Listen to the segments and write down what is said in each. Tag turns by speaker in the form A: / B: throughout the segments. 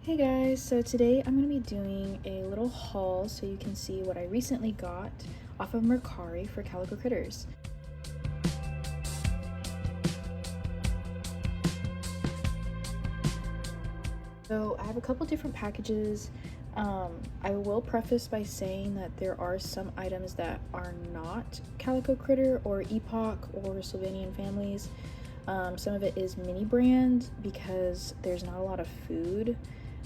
A: Hey guys, so today I'm going to be doing a little haul so you can see what I recently got off of Mercari for Calico Critters. So I have a couple different packages. I will preface by saying that there are some items that are not Calico Critter or Epoch or Sylvanian Families. Some of it is mini brand because there's not a lot of food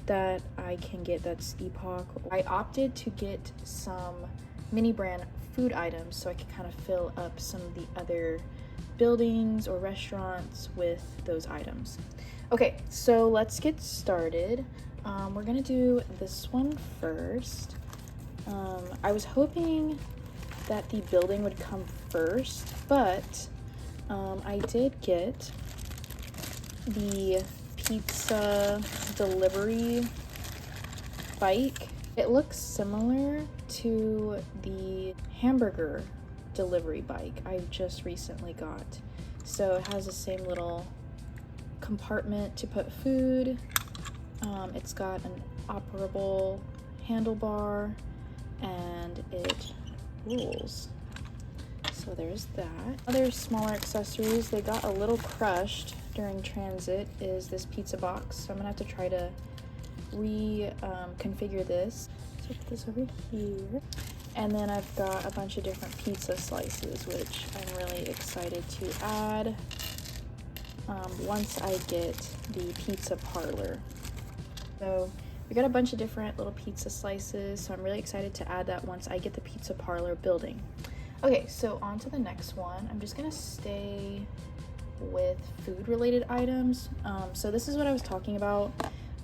A: that I can get that's Epoch. I opted to get some mini brand food items so I can kind of fill up some of the other buildings or restaurants with those items. Okay, so let's get started. We're gonna do this one first. I was hoping that the building would come first, but I did get the pizza delivery bike. It looks similar to the hamburger delivery bike I just recently got. So it has the same little compartment to put food. It's got an operable handlebar and it rolls. So there's that. Other smaller accessories they got a little crushed during transit is this pizza box. So I'm gonna have to try to reconfigure this. So put this over here. And then I've got a bunch of different pizza slices, which I'm really excited to add once I get the pizza parlor. So we got a bunch of different little pizza slices, so I'm really excited to add that once I get the pizza parlor building. Okay, so on to the next one. I'm just gonna stay with food related items. So this is what I was talking about.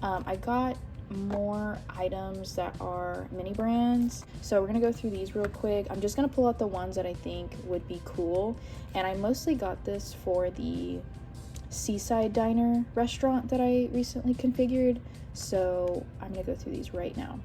A: I got more items that are mini brands. So we're gonna go through these real quick. I'm just gonna pull out the ones that I think would be cool. And I mostly got this for the Seaside Diner restaurant that I recently configured. So I'm gonna go through these right now.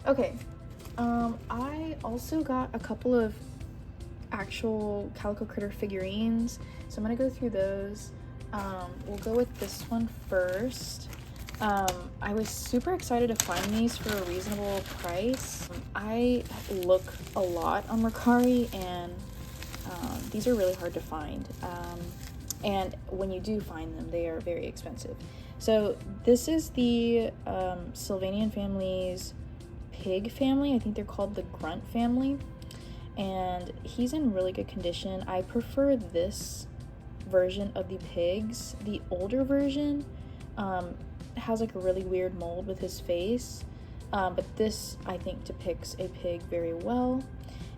A: Okay, I also got a couple of actual Calico Critter figurines, so I'm gonna go through those. We'll go with this one first. I was super excited to find these for a reasonable price. I look a lot on Mercari, and these are really hard to find. And when you do find them, they are very expensive. So this is the Sylvanian Families pig family. I think they're called the Grunt family, and he's in really good condition. I prefer this version of the pigs. The older version has like a really weird mold with his face, but this I think depicts a pig very well.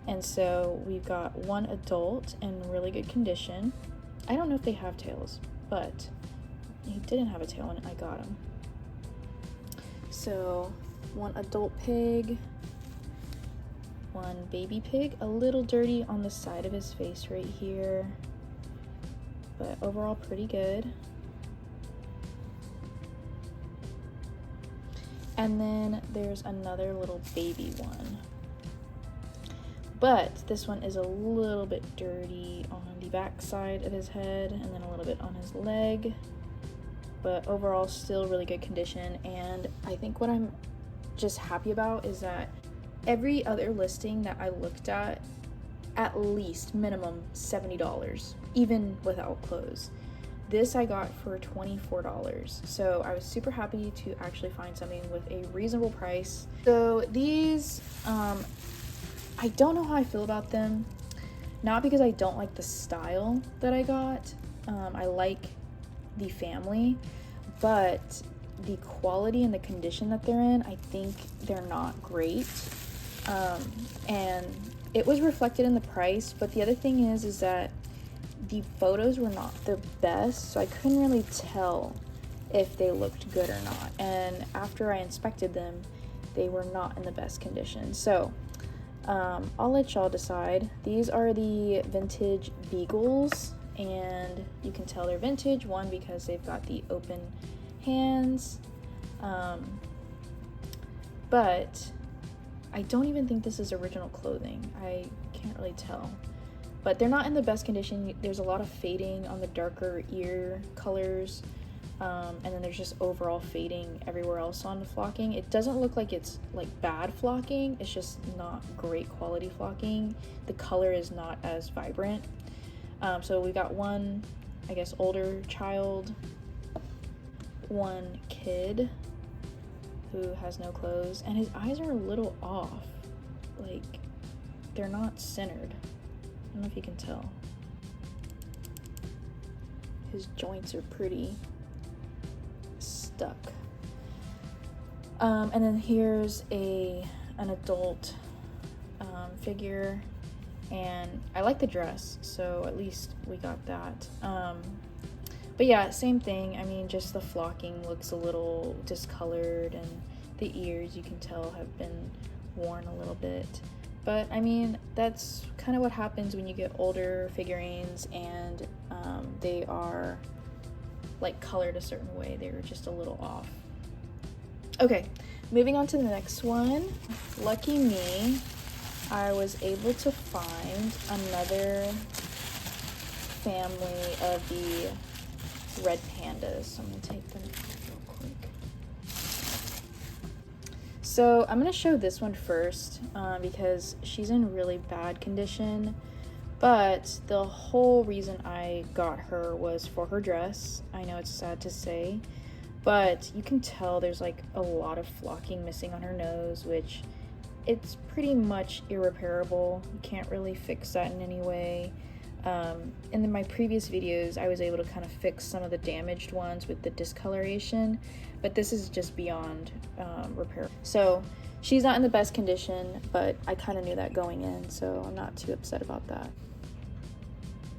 A: And so we've got one adult in really good condition. I don't know if they have tails, but he didn't have a tail when I got him. So one adult pig, one baby pig, a little dirty on the side of his face right here, but overall pretty good. And then there's another little baby one, but this one is a little bit dirty on the back side of his head and then a little bit on his leg, but overall still really good condition. And I think what I'm just happy about is that every other listing that I looked at least minimum $70, even without clothes. This I got for $24, so I was super happy to actually find something with a reasonable price. So these, I don't know how I feel about them, not because I don't like the style that I got. I like the family, but the quality and the condition that they're in, I think they're not great. And it was reflected in the price, but the other thing is that the photos were not the best, so I couldn't really tell if they looked good or not. And after I inspected them, they were not in the best condition. So I'll let y'all decide. These are the vintage beagles, and you can tell they're vintage, one, because they've got the open hands, but I don't even think this is original clothing. I can't really tell, but they're not in the best condition. There's a lot of fading on the darker ear colors, and then there's just overall fading everywhere else on the flocking. It doesn't look like it's like bad flocking, it's just not great quality flocking. The color is not as vibrant. So we got one, I guess, older child, one kid who has no clothes, and his eyes are a little off. Like, they're not centered. I don't know if you can tell. His joints are pretty stuck. And then here's an adult figure, and I like the dress, so at least we got that. But yeah, same thing. I mean, just the flocking looks a little discolored, and the ears, you can tell, have been worn a little bit. But I mean, that's kind of what happens when you get older figurines and they are like colored a certain way. They were just a little off. Okay, moving on to the next one. Lucky me, I was able to find another family of the red pandas. So I'm gonna take them real quick. So I'm gonna show this one first because she's in really bad condition, but the whole reason I got her was for her dress. I know it's sad to say, but you can tell there's like a lot of flocking missing on her nose, which it's pretty much irreparable. You can't really fix that in any way. In my previous videos, I was able to kind of fix some of the damaged ones with the discoloration, but this is just beyond repair. So she's not in the best condition, but I kind of knew that going in, so I'm not too upset about that.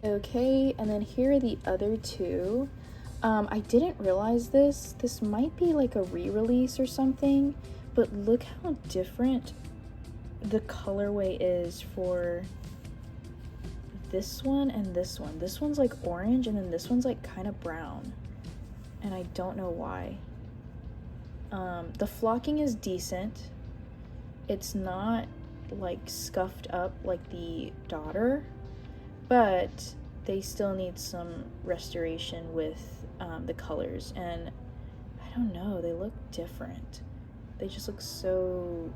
A: Okay, and then here are the other two. I didn't realize this. This might be like a re-release or something, but look how different the colorway is for this one and this one. This one's like orange, and then this one's like kind of brown, and I don't know why. The flocking is decent. It's not like scuffed up like the daughter, but they still need some restoration with the colors, and I don't know, they look different. They just look so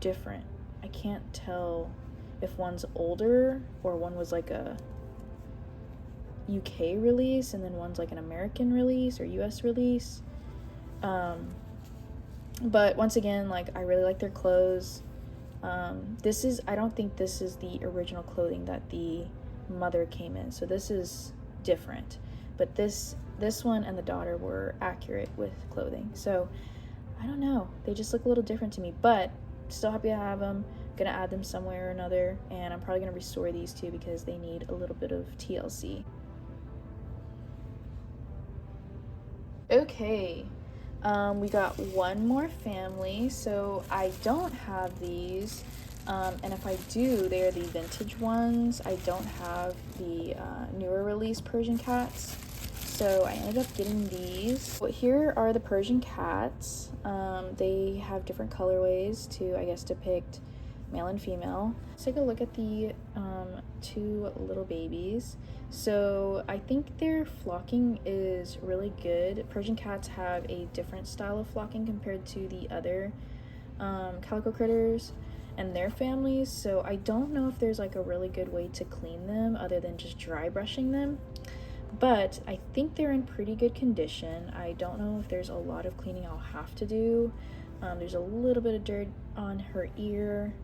A: different. I can't tell if one's older or one was like a UK release and then one's like an American release or US release. But once again, like, I really like their clothes. I don't think this is the original clothing that the mother came in, so this is different, but this one and the daughter were accurate with clothing. So I don't know, they just look a little different to me, but still happy to have them. Gonna add them somewhere or another, and I'm probably gonna restore these two because they need a little bit of TLC. Okay, we got one more family. So I don't have these, and if I do, they are the vintage ones. I don't have the newer release Persian cats, so I ended up getting these. Well, here are the Persian cats. They have different colorways to, I guess, depict male and female. Let's take a look at the two little babies. So I think their flocking is really good. Persian cats have a different style of flocking compared to the other Calico Critters and their families, so I don't know if there's like a really good way to clean them other than just dry brushing them, but I think they're in pretty good condition. I don't know if there's a lot of cleaning I'll have to do. There's a little bit of dirt on her ear,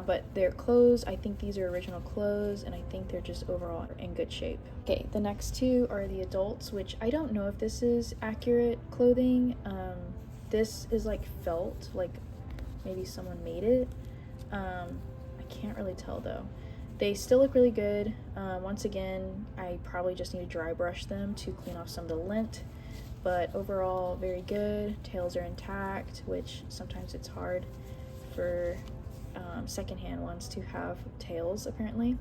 A: but their clothes, I think these are original clothes, and I think they're just overall in good shape. Okay, the next two are the adults, which I don't know if this is accurate clothing. This is like felt, like maybe someone made it. I can't really tell though. They still look really good. Once again, I probably just need to dry brush them to clean off some of the lint, but overall very good. Tails are intact, which sometimes it's hard for secondhand ones to have tails apparently.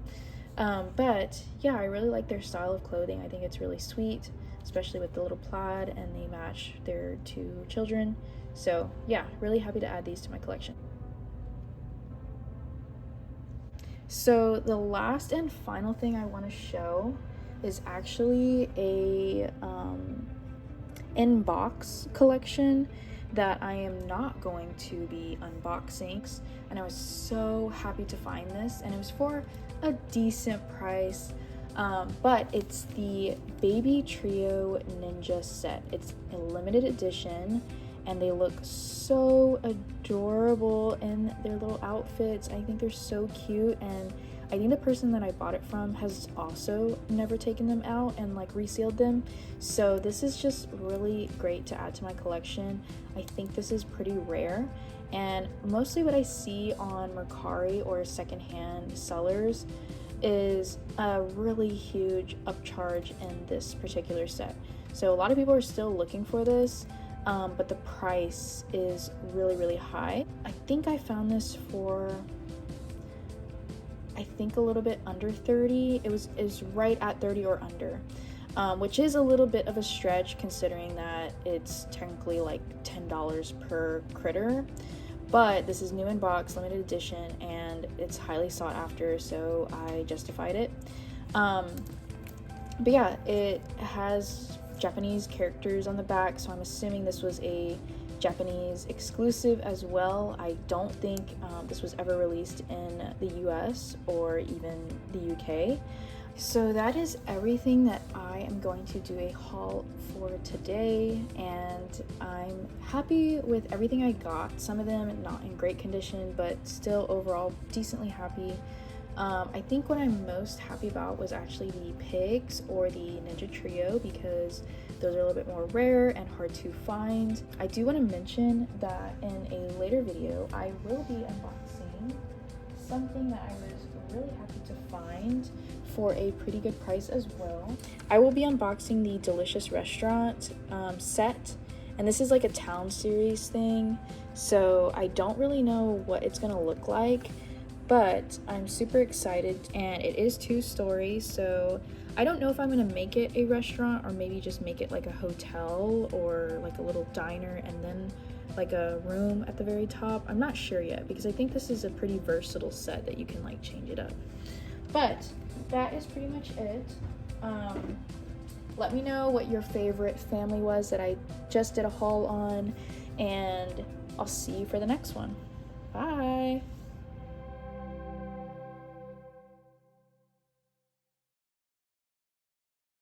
A: But yeah, I really like their style of clothing. I think it's really sweet, especially with the little plaid, and they match their 2 children. So yeah, really happy to add these to my collection. So the last and final thing I want to show is actually a in-box collection that I am not going to be unboxing, and I was so happy to find this, and it was for a decent price. But it's the Baby Trio Ninja set. It's a limited edition, and they look so adorable in their little outfits. I think they're so cute, and I think the person that I bought it from has also never taken them out and like resealed them. So this is just really great to add to my collection. I think this is pretty rare, and mostly what I see on Mercari or secondhand sellers is a really huge upcharge in this particular set. So a lot of people are still looking for this, but the price is really high. I think I found this for, I think, a little bit under 30. It was right at 30 or under, which is a little bit of a stretch considering that it's technically like $10 per critter. But this is new in box, limited edition, and it's highly sought after, so I justified it. But yeah, it has Japanese characters on the back, so I'm assuming this was a Japanese exclusive as well. I don't think this was ever released in the US or even the UK. So that is everything that I am going to do a haul for today, and I'm happy with everything I got. Some of them not in great condition, but still overall decently happy. I think what I'm most happy about was actually the pigs or the Ninja Trio, because those are a little bit more rare and hard to find. I do want to mention that in a later video I will be unboxing something that I was really happy to find for a pretty good price as well. I will be unboxing the Delicious Restaurant set, and this is like a town series thing, so I don't really know what it's gonna look like, but I'm super excited. And it is 2 stories, so I don't know if I'm gonna make it a restaurant or maybe just make it like a hotel or like a little diner and then like a room at the very top. I'm not sure yet, because I think this is a pretty versatile set that you can like change it up. But that is pretty much it. Let me know what your favorite family was that I just did a haul on, and I'll see you for the next one. Bye.